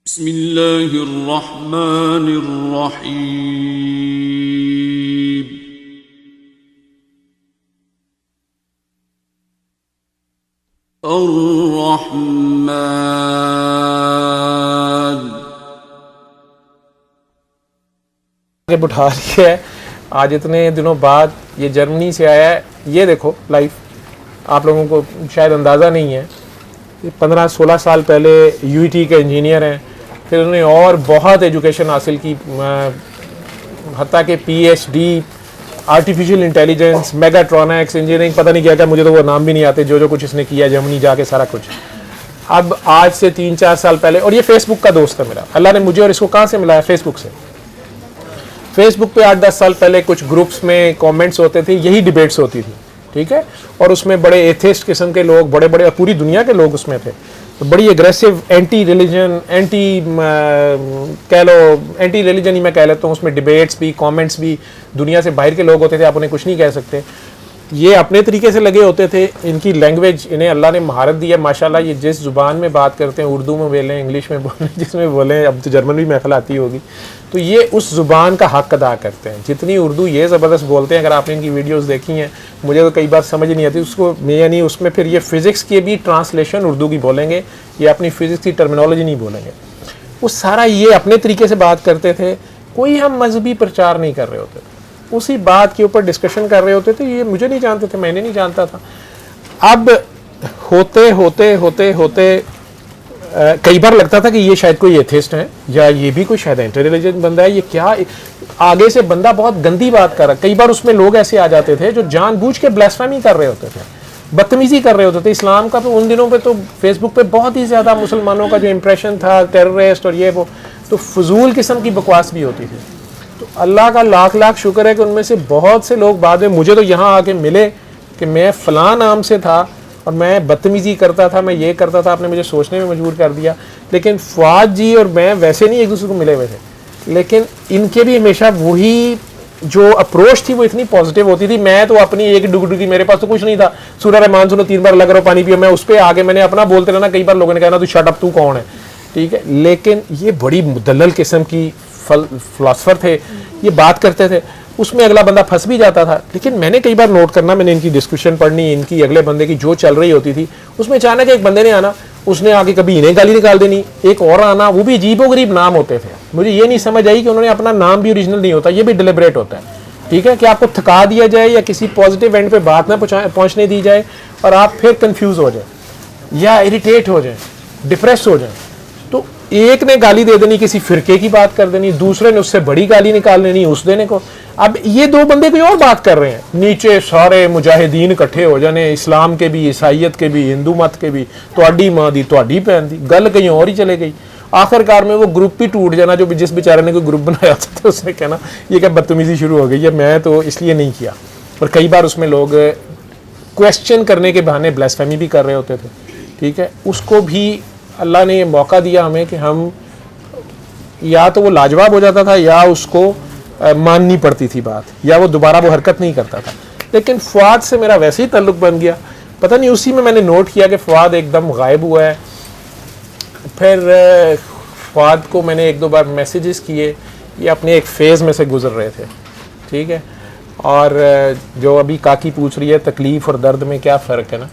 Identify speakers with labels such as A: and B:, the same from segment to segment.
A: بسم اللہ الرحمن الرحیم الرحمن
B: بٹھا رہی ہے آج اتنے دنوں بعد. یہ جرمنی سے آیا ہے. یہ دیکھو لائف, آپ لوگوں کو شاید اندازہ نہیں ہے. 15-16 سال پہلے یو ای ٹی کے انجینئر ہیں, پھر انہوں نے اور بہت ایجوکیشن حاصل کی, حتیٰ کہ P H D artificial intelligence, mechatronics engineering, پتہ نہیں کیا کیا, مجھے تو وہ نام بھی نہیں آتے جو کچھ اس نے کیا جرمنی جا کے سارا کچھ. اب آج سے 3-4 سال پہلے, اور یہ فیس بک کا دوست ہے میرا, اللہ نے مجھے اور اس کو کہاں سے ملایا, فیس بک سے. فیس بک پہ 8-10 سال پہلے کچھ گروپس میں کامنٹس ہوتے تھے, یہی ڈیبیٹس ہوتی تھی, ٹھیک ہے, اور اس میں بڑے ایتھسٹ قسم کے لوگ, بڑے بڑے پوری دنیا کے لوگ اس میں تھے, بڑی aggressive anti religion, anti religion ہی میں کہہ لیتا ہوں. اس میں ڈیبیٹس بھی, کامنٹس بھی, دنیا سے باہر کے لوگ ہوتے تھے, آپ انہیں کچھ نہیں کہہ سکتے. یہ اپنے طریقے سے لگے ہوتے تھے. ان کی لینگویج, انہیں اللہ نے مہارت دی ہے ماشاءاللہ. یہ جس زبان میں بات کرتے ہیں, اردو میں بولیں, انگلش میں بولیں, جس میں بولیں, اب تو جرمن بھی محفل آتی ہوگی, تو یہ اس زبان کا حق ادا کرتے ہیں. جتنی اردو یہ زبردست بولتے ہیں, اگر آپ نے ان کی ویڈیوز دیکھی ہیں, مجھے تو کئی بار سمجھ نہیں آتی اس کو, یعنی اس میں پھر یہ فزکس کی بھی ٹرانسلیشن اردو کی بولیں گے, یہ اپنی فزکس کی ٹرمینالوجی نہیں بولیں گے. وہ سارا یہ اپنے طریقے سے بات کرتے تھے. کوئی ہم مذہبی پرچار نہیں کر رہے ہوتے تھے, اسی بات کے اوپر ڈسکشن کر رہے ہوتے تھے. یہ مجھے نہیں جانتے تھے, میں نے نہیں جانتا تھا. اب ہوتے ہوتے ہوتے ہوتے کئی بار لگتا تھا کہ یہ شاید کوئی ایتھسٹ ہے, یا یہ بھی کوئی شاید اینٹی ریلیجن بندہ ہے, یہ کیا آگے سے بندہ بہت گندی بات کر رہا ہے. کئی بار اس میں لوگ ایسے آ جاتے تھے جو جان بوجھ کے بلیسفیمی کر رہے ہوتے تھے, بدتمیزی کر رہے ہوتے تھے اسلام کا. تو ان دنوں پہ تو فیس بک پہ بہت ہی زیادہ مسلمانوں کا جو امپریشن تھا, ٹیررسٹ اور یہ وہ, تو فضول قسم کی بکواس بھی ہوتی تھی. تو اللہ کا لاکھ لاکھ شکر ہے کہ ان میں سے بہت سے لوگ بعد میں مجھے تو یہاں آ کے ملے کہ میں فلاں نام سے تھا اور میں بدتمیزی کرتا تھا, میں یہ کرتا تھا, آپ نے مجھے سوچنے میں مجبور کر دیا. لیکن فواد جی اور میں ویسے نہیں ایک دوسرے کو ملے ہوئے تھے, لیکن ان کے بھی ہمیشہ وہی جو اپروچ تھی وہ اتنی پازیٹیو ہوتی تھی. میں تو اپنی ایک ڈگی, میرے پاس تو کچھ نہیں تھا, سورہ رحمان سنو 3 بار لگ رہا ہو, پانی پیو, میں اس پہ آگے میں نے اپنا بولتے رہنا. کئی بار لوگوں نے کہنا تو شٹ اپ, تو کون ہے, ٹھیک ہے. لیکن یہ بڑی مدلل قسم کی فلاسفر تھے, یہ بات کرتے تھے, اس میں اگلا بندہ پھنس بھی جاتا تھا. لیکن میں نے کئی بار نوٹ کرنا, میں نے ان کی ڈسکشن پڑھنی, ان کی اگلے بندے کی جو چل رہی ہوتی تھی, اس میں اچانک ایک بندے نے آنا, اس نے آگے کبھی انہیں گالی نکال دینی, ایک اور آنا, وہ بھی عجیب و غریب نام ہوتے تھے. مجھے یہ نہیں سمجھ آئی کہ انہوں نے اپنا نام بھی اوریجنل نہیں ہوتا, یہ بھی ڈیلیبریٹ ہوتا ہے, ٹھیک ہے, کہ آپ کو تھکا دیا جائے یا کسی پازیٹیو اینڈ پہ بات نہ پہنچنے دی جائے اور آپ پھر کنفیوز ہو جائیں یا اریٹیٹ ہو جائیں, ڈپریس ہو جائیں. تو ایک نے گالی دے دینی, کسی فرقے کی بات کر دینی, دوسرے نے اس سے بڑی گالی نکال لینی اس دینے کو. اب یہ دو بندے کوئی اور بات کر رہے ہیں, نیچے سارے مجاہدین اکٹھے ہو جانے, اسلام کے بھی, عیسائیت کے بھی, ہندو مت کے بھی, تواڈی ماں دی تواڈی بہن دی, گل کہیں اور ہی چلے گئی. آخر کار میں وہ گروپ بھی ٹوٹ جانا, جو جس بیچارے نے کوئی گروپ بنایا تھا, اس نے کہنا یہ کیا بدتمیزی شروع ہو گئی ہے, میں تو اس لیے نہیں کیا. اور کئی بار اس میں لوگ کویسچن کرنے کے بہانے بلیسفیمی بھی کر رہے ہوتے تھے, ٹھیک ہے. اس کو بھی اللہ نے یہ موقع دیا ہمیں کہ ہم, یا تو وہ لاجواب ہو جاتا تھا یا اس کو ماننی پڑتی تھی بات, یا وہ دوبارہ وہ حرکت نہیں کرتا تھا. لیکن فواد سے میرا ویسے ہی تعلق بن گیا, پتہ نہیں اسی میں نے نوٹ کیا کہ فواد ایک دم غائب ہوا ہے. پھر فواد کو میں نے 1-2 بار میسیجز کیے, یہ اپنے ایک فیز میں سے گزر رہے تھے, ٹھیک ہے. اور جو ابھی کاکی پوچھ رہی ہے تکلیف اور درد میں کیا فرق ہے نا,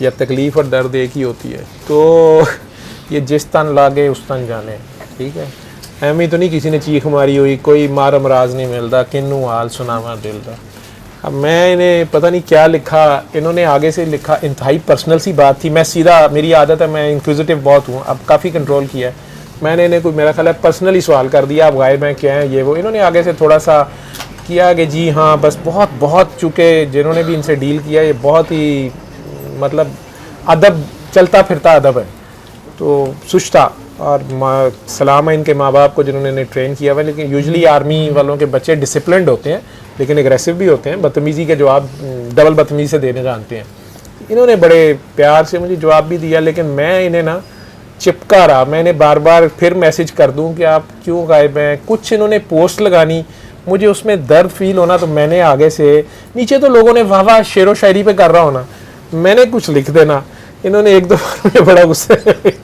B: یا تکلیف اور درد ایک ہی ہوتی ہے, تو یہ جس تن لاگے اس تن جانے, ٹھیک ہے. ایمی تو نہیں کسی نے چیخ ماری ہوئی, کوئی مار امراض نہیں ملتا, کنوں حال سناواں دل دا. اب میں انہیں پتہ نہیں کیا لکھا, انہوں نے آگے سے لکھا, انتہائی پرسنل سی بات تھی. میں سیدھا, میری عادت ہے, میں انکویزیٹو بہت ہوں, اب کافی کنٹرول کیا ہے. میں نے انہیں کوئی میرا خیال ہے پرسنلی سوال کر دیا, آپ غائب ہیں, کیا ہیں, یہ وہ. انہوں نے آگے سے تھوڑا سا کیا کہ جی ہاں بس بہت بہت, چونکہ جنہوں نے بھی ان سے ڈیل کیا یہ بہت ہی مطلب ادب, چلتا پھرتا ادب ہے, تو سوچتا. اور سلام ہے ان کے ماں باپ کو جنہوں نے انہیں ٹرین کیا ہوا ہے. لیکن یوزلی آرمی والوں کے بچے ڈسپلنڈ ہوتے ہیں, لیکن اگریسو بھی ہوتے ہیں, بدتمیزی کے جواب ڈبل بدتمیزی سے دینے جانتے ہیں. انہوں نے بڑے پیار سے مجھے جواب بھی دیا, لیکن میں انہیں نا چپکا رہا. میں نے بار بار پھر میسج کر دوں کہ آپ کیوں غائب ہیں. کچھ انہوں نے پوسٹ لگانی, مجھے اس میں درد فیل ہونا, تو میں نے آگے سے, نیچے تو لوگوں نے واہ واہ شعر و شاعری پہ کر رہا ہونا, میں نے کچھ لکھ دینا انہوں نے ایک دو بار مجھے بڑا غصے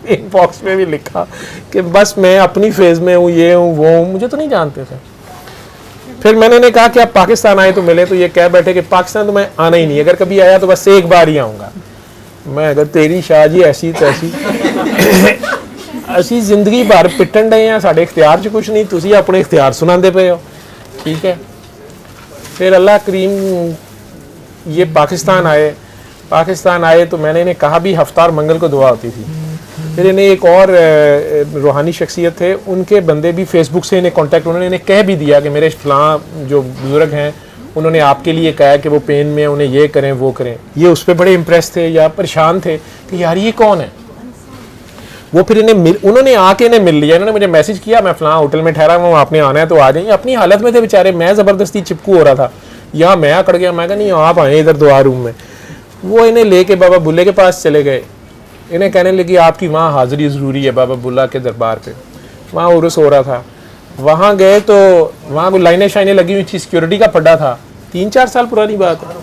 B: ان باکس میں بھی لکھا کہ بس میں اپنی فیز میں ہوں، یہ ہوں وہ ہوں، مجھے تو نہیں جانتے تھے. پھر میں نے کہا کہ آپ پاکستان آئے تو ملے، تو یہ کہہ بیٹھے کہ پاکستان تو میں آنا ہی نہیں، اگر کبھی آیا تو بس ایک بار ہی آؤں گا. میں اگر تیری شاہ جی ایسی تیسی اسی زندگی بھر پٹن ڈے ہیں، ساڈے اختیار چ کچھ نہیں، تسی اپنے اختیار سناندے پے ہو. ٹھیک ہے. پھر اللہ کریم یہ پاکستان آئے تو میں نے انہیں کہا بھی ہفتہ اور منگل کو دعا ہوتی تھی. پھر انہیں ایک اور روحانی شخصیت تھے، ان کے بندے بھی فیس بک سے انہیں کانٹیکٹ، انہوں نے انہیں کہہ بھی دیا کہ میرے فلاں جو بزرگ ہیں انہوں نے آپ کے لیے کہا کہ وہ پین میں انہیں یہ کریں وہ کریں. یہ اس پہ بڑے امپریس تھے یا پریشان تھے کہ یار یہ کون ہے. وہ پھر انہوں نے آ کے انہیں مل لیا، انہوں نے مجھے میسج کیا میں فلاں ہوٹل میں ٹھہرا ہوں، آپ نے آنا ہے تو آ جائیں. اپنی حالت میں تھے بیچارے، میں زبردستی چپکو ہو رہا تھا، یہاں میں اکڑ گیا. میں کہا نہیں آپ آئیں ادھر دعا روم میں. وہ انہیں لے کے بابا بلے کے پاس چلے گئے. انہیں کہنے لگی آپ کی وہاں حاضری ضروری ہے بابا بلا کے دربار پہ. وہاں عرس ہو رہا تھا. وہاں گئے تو وہاں کوئی لائنیں شائنیں لگی ہوئی تھی، سیکیورٹی کا پھڈا تھا، 3-4 سال پرانی بات ہے.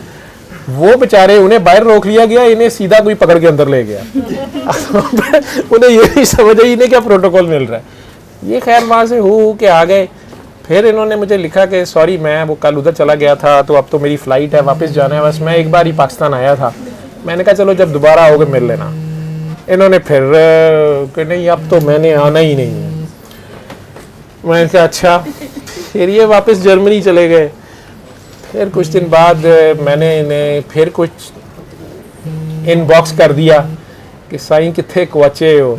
B: وہ بیچارے انہیں باہر روک لیا گیا، انہیں سیدھا کوئی پکڑ کے اندر لے گیا. انہیں یہ نہیں سمجھ آئی انہیں کیا پروٹوکول مل رہا ہے. یہ خیر وہاں سے ہو کے آ گئے. پھر انہوں نے مجھے لکھا کہ سوری میں وہ کل ادھر چلا گیا تھا تو اب تو میری فلائٹ ہے واپس جانا ہے، بس میں ایک بار ہی پاکستان آیا تھا. میں نے کہا چلو جب دوبارہ آؤ گے مل لینا. انہوں نے پھر کہ نہیں اب تو میں نے آنا ہی نہیں ہے. میں نے کہا اچھا. پھر یہ واپس جرمنی چلے گئے. پھر کچھ دن بعد میں نے انہیں پھر کچھ ان باکس کر دیا کہ سائیں کتنے کوچے ہو.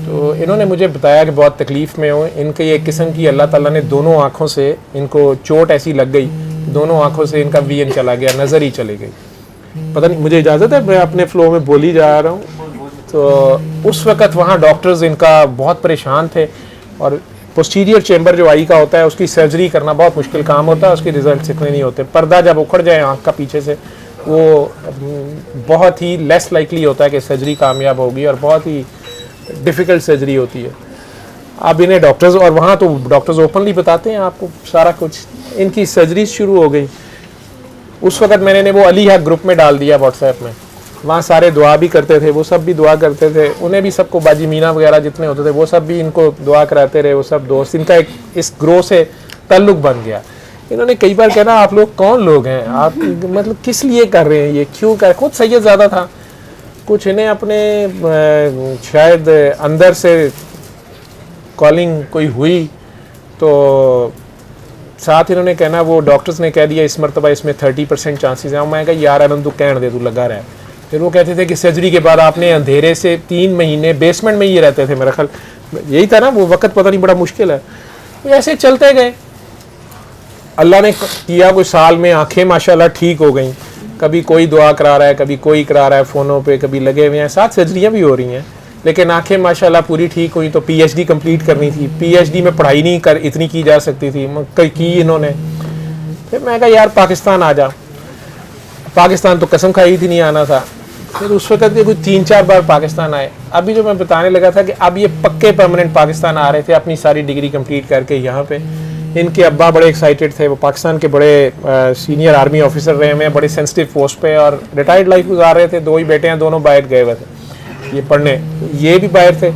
B: تو انہوں نے مجھے بتایا کہ بہت تکلیف میں ہو. ان کے ایک قسم کی اللہ تعالیٰ نے دونوں آنکھوں سے ان کو چوٹ ایسی لگ گئی، دونوں آنکھوں سے ان کا ویژن چلا گیا، نظر ہی چلی گئی. پتہ نہیں مجھے اجازت ہے میں اپنے فلو میں بولی جا رہا ہوں. تو اس وقت وہاں ڈاکٹرز ان کا بہت پریشان تھے، اور پوسٹیریئر چیمبر جو آئی کا ہوتا ہے اس کی سرجری کرنا بہت مشکل کام ہوتا ہے، اس کے ریزلٹس اتنے نہیں ہوتے. پردہ جب اکھڑ جائے آنکھ کا پیچھے سے وہ بہت ہی لیس لائکلی ہوتا ہے کہ سرجری کامیاب ہوگی، اور بہت ہی ڈیفیکلٹ سرجری ہوتی ہے. اب انہیں ڈاکٹرز، اور وہاں تو ڈاکٹرز اوپنلی بتاتے ہیں آپ کو سارا کچھ. ان کی سرجریز شروع ہو گئی. اس وقت میں نے وہ علی حق گروپ میں ڈال دیا واٹس ایپ میں. وہاں سارے دعا بھی کرتے تھے، وہ سب بھی دعا کرتے تھے. انہیں بھی سب کو باجی مینا وغیرہ جتنے ہوتے تھے وہ سب بھی ان کو دعا کراتے رہے. وہ سب دوست، ان کا ایک اس گروہ سے تعلق بن گیا. انہوں نے کئی بار کہنا آپ لوگ کون لوگ ہیں، آپ مطلب کس لیے کر رہے ہیں یہ، کیوں کر. خود سید زیادہ تھا. کچھ انہیں اپنے شاید اندر سے کالنگ کوئی ہوئی تو ساتھ انہوں نے کہنا وہ ڈاکٹرز نے کہہ دیا اس مرتبہ اس میں 30% چانسز ہیں. میں کہا یار انند تو کہنے دے تو لگا رہا ہے. پھر وہ کہتے تھے کہ سرجری کے بعد آپ نے اندھیرے سے 3 مہینے بیسمنٹ میں ہی رہتے تھے. میرا خیال یہی تھا نا وہ وقت، پتہ نہیں بڑا مشکل ہے. ایسے چلتے گئے. اللہ نے کیا کوئی سال میں آنکھیں ماشاءاللہ ٹھیک ہو گئیں. کبھی کوئی دعا کرا رہا ہے، کبھی کوئی کرا رہا ہے فونوں پہ، کبھی لگے ہوئے ہیں. 7 سرجریاں بھی ہو رہی ہیں لیکن آنکھیں ماشاءاللہ پوری ٹھیک ہوئی. تو پی ایچ ڈی کمپلیٹ کرنی تھی. پی ایچ ڈی میں پڑھائی نہیں اتنی کی جا سکتی تھی، کی انہوں نے. پھر میں کہا یار پاکستان آ جا. پاکستان تو قسم کھائی تھی نہیں آنا تھا. پھر اس وقت بھی کوئی 3-4 بار پاکستان آئے. ابھی جو میں بتانے لگا تھا کہ اب یہ پکے پرماننٹ پاکستان آ رہے تھے اپنی ساری ڈگری کمپلیٹ کر کے یہاں پہ. ان کے ابا بڑے ایکسائٹیڈ تھے. وہ پاکستان کے بڑے سینئر آرمی آفیسر رہے ہوئے ہیں، بڑے سینسٹیو پوسٹ پہ، اور ریٹائرڈ لائف گزار رہے تھے. 2 ہی بیٹے ہیں، دونوں باہر گئے ہوئے تھے یہ پڑھنے. یہ بھی باہر تھے.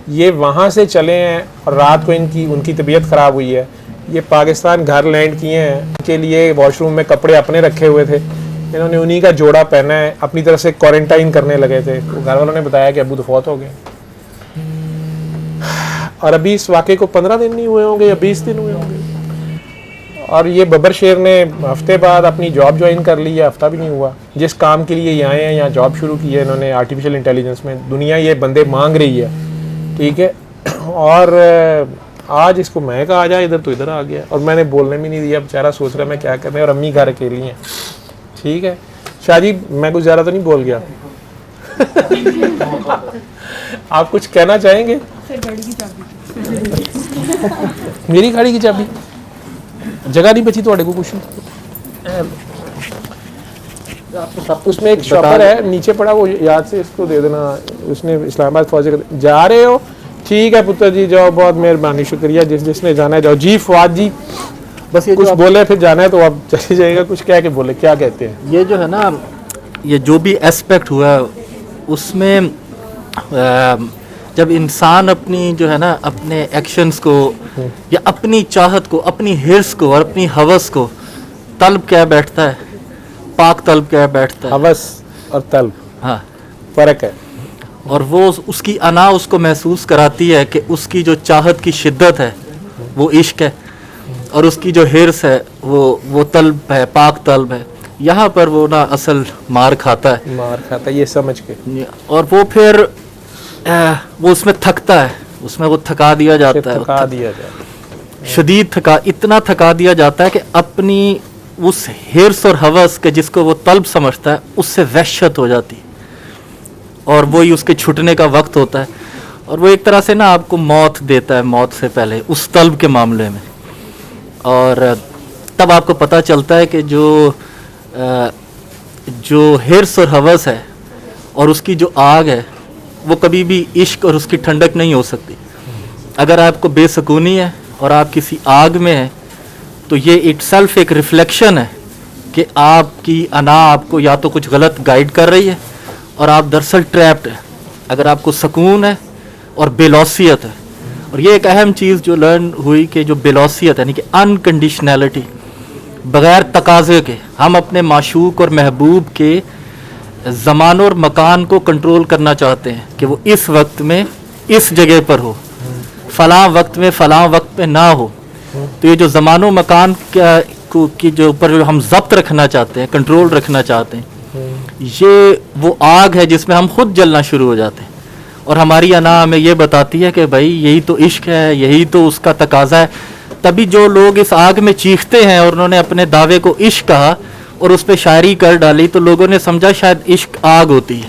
B: یہ وہاں سے چلے ہیں اور رات کو ان کی طبیعت خراب ہوئی ہے. یہ پاکستان گھر لینڈ کیے ہیں. ان کے لیے واش روم میں کپڑے اپنے رکھے ہوئے تھے. انہوں نے انہی کا جوڑا پہنا ہے. اپنی طرف سے کوارنٹائن کرنے لگے تھے. گھر والوں نے بتایا کہ ابو تو فوت ہو گئے. اور ابھی اس واقعے کو 15 دن نہیں ہوئے ہوں گے یا 20 دن ہوئے ہوں گے. اور یہ ببر شیر نے ہفتے بعد اپنی جاب جوائن کر لی ہے. ہفتہ بھی نہیں ہوا. جس کام کے لیے یہ آئے ہیں یہاں جاب شروع کی ہے انہوں نے آرٹیفیشیل انٹیلیجنس میں. دنیا یہ بندے مانگ رہی ہے. ٹھیک ہے. اور آج اس کو میں کہا آ جائے ادھر تو ادھر آ گیا. اور میں نے بولنے بھی نہیں دیا. بیچارہ سوچ رہا میں کیا کرنا ہے. اور امی گھر اکیلی ہیں. ٹھیک ہے. شاہ جی میں کچھ زیادہ تو نہیں بول گیا. آپ کچھ کہنا چاہیں گے؟ میری گاڑی کی چابی جگہ نہیں بچی تھوڑے کو کچھ. اس میں ایک شاپر ہے نیچے پڑا، وہ یاد سے اس کو دے دینا. اس نے اسلام آباد فوجی جا رہے ہو؟ ٹھیک ہے پتر جی جاؤ، بہت مہربانی شکریہ. جس نے جانا ہے جاؤ. جی فواد جی بس یہ کچھ بولے پھر جانا ہے تو آپ چلے جائے گا. کچھ کہہ کے بولے. کیا کہتے ہیں؟
C: یہ جو ہے نا، یہ جو بھی اسپیکٹ ہوا اس میں جب انسان اپنی جو ہے نا اپنے ایکشنز کو یا اپنی چاہت کو، اپنی حرص کو اور اپنی ہوس کو طلب کیا بیٹھتا ہے، پاک طلب کیا بیٹھتا ہے.
B: ہوس اور طلب
C: ہاں،
B: فرق ہے.
C: اور وہ اس کی انا اس کو محسوس کراتی ہے کہ اس کی جو چاہت کی شدت ہے وہ عشق ہے، اور اس کی جو حرص ہے وہ طلب ہے، پاک طلب ہے. یہاں پر وہ نا اصل مار کھاتا ہے،
B: مار کھاتا ہے یہ سمجھ کے.
C: اور وہ پھر وہ اس میں تھکتا ہے، اس میں وہ تھکا دیا جاتا ہے،
B: تھکا دیا جائے.
C: شدید اتنا تھکا دیا جاتا ہے کہ اپنی اس حرص اور ہوس کے جس کو وہ طلب سمجھتا ہے اس سے وحشت ہو جاتی، اور وہی اس کے چھٹنے کا وقت ہوتا ہے، اور وہ ایک طرح سے نا آپ کو موت دیتا ہے موت سے پہلے اس طلب کے معاملے میں. اور تب آپ کو پتہ چلتا ہے کہ جو حرص اور ہوس ہے اور اس کی جو آگ ہے وہ کبھی بھی عشق اور اس کی ٹھنڈک نہیں ہو سکتی. اگر آپ کو بے سکونی ہے اور آپ کسی آگ میں ہیں تو یہ اٹ سیلف ایک ریفلیکشن ہے کہ آپ کی انا آپ کو یا تو کچھ غلط گائیڈ کر رہی ہے اور آپ دراصل ٹریپڈ ہیں. اگر آپ کو سکون ہے اور بےلوثیت ہے، اور یہ ایک اہم چیز جو لرن ہوئی کہ جو بےلوثیت یعنی کہ انکنڈیشنلٹی، بغیر تقاضے کے ہم اپنے معشوق اور محبوب کے زمان اور مکان کو کنٹرول کرنا چاہتے ہیں کہ وہ اس وقت میں اس جگہ پر ہو، فلاں وقت میں فلاں وقت میں نہ ہو. تو یہ جو زمان و مکان کی جو اوپر جو ہم ضبط رکھنا چاہتے ہیں، کنٹرول رکھنا چاہتے ہیں، یہ وہ آگ ہے جس میں ہم خود جلنا شروع ہو جاتے ہیں. اور ہماری انا ہمیں یہ بتاتی ہے کہ بھائی یہی تو عشق ہے، یہی تو اس کا تقاضا ہے. تبھی جو لوگ اس آگ میں چیختے ہیں اور انہوں نے اپنے دعوے کو عشق کہا اور اس پہ شاعری کر ڈالی تو لوگوں نے سمجھا شاید عشق آگ ہوتی ہے،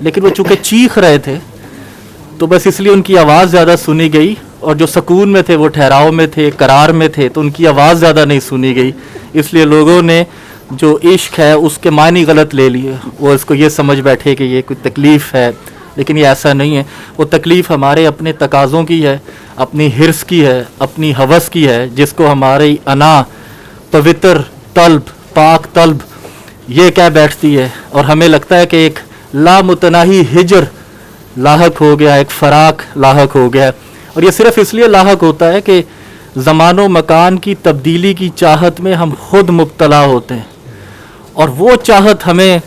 C: لیکن وہ چونکہ چیخ رہے تھے تو بس اس لیے ان کی آواز زیادہ سنی گئی، اور جو سکون میں تھے وہ ٹھہراؤ میں تھے، قرار میں تھے، تو ان کی آواز زیادہ نہیں سنی گئی. اس لیے لوگوں نے جو عشق ہے اس کے معنی غلط لے لیے، وہ اس کو یہ سمجھ بیٹھے کہ یہ کوئی تکلیف ہے، لیکن یہ ایسا نہیں ہے. وہ تکلیف ہمارے اپنے تقاضوں کی ہے، اپنی حرص کی ہے، اپنی ہوس کی ہے، جس کو ہماری انا پوتر طلب، پاک طلب یہ کہہ بیٹھتی ہے، اور ہمیں لگتا ہے کہ ایک لامتناہی ہجر لاحق ہو گیا، ایک فراق لاحق ہو گیا. اور یہ صرف اس لیے لاحق ہوتا ہے کہ زمان و مکان کی تبدیلی کی چاہت میں ہم خود مبتلا ہوتے ہیں، اور وہ چاہت ہمیں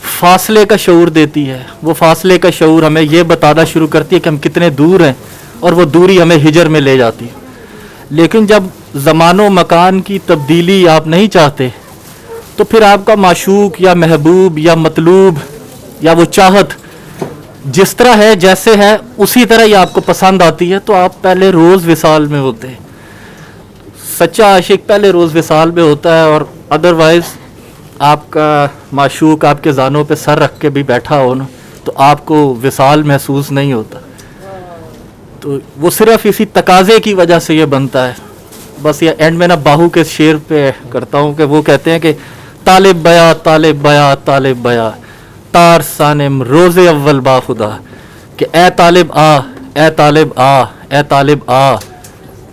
C: فاصلے کا شعور دیتی ہے. وہ فاصلے کا شعور ہمیں یہ بتانا شروع کرتی ہے کہ ہم کتنے دور ہیں، اور وہ دوری ہمیں ہجر میں لے جاتی ہے. لیکن جب زمان و مکان کی تبدیلی آپ نہیں چاہتے تو پھر آپ کا معشوق یا محبوب یا مطلوب یا وہ چاہت جس طرح ہے، جیسے ہے، اسی طرح ہی آپ کو پسند آتی ہے. تو آپ پہلے روز وصال میں ہوتے ہیں. سچا عاشق پہلے روز وصال میں ہوتا ہے، اور ادروائز آپ کا معشوق آپ کے زانوں پہ سر رکھ کے بھی بیٹھا ہو نا تو آپ کو وصال محسوس نہیں ہوتا. تو وہ صرف اسی تقاضے کی وجہ سے یہ بنتا ہے. بس یہ اینڈ میں نا باہو کے شعر پہ کرتا ہوں کہ وہ کہتے ہیں کہ طالب بیا طالب بیا طالب بیا تار سانم روز اول با خدا، کہ اے طالب آ، اے طالب آ، اے طالب آ،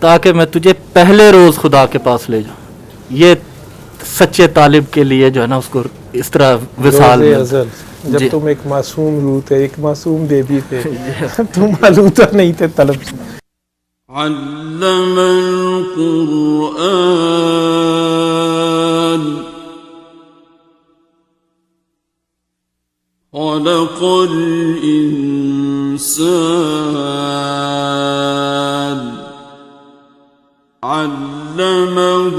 C: تاکہ میں تجھے پہلے روز خدا کے پاس لے جاؤں. یہ سچے طالب کے لیے جو ہے نا اس کو اس طرح وصال
B: روز ازل. جب تم ایک معصوم روح تھے، ایک معصوم بیبی تھے، تم آلودہ نہیں تھے طلب سے.
A: علم القرآن خلق الإنسان علمه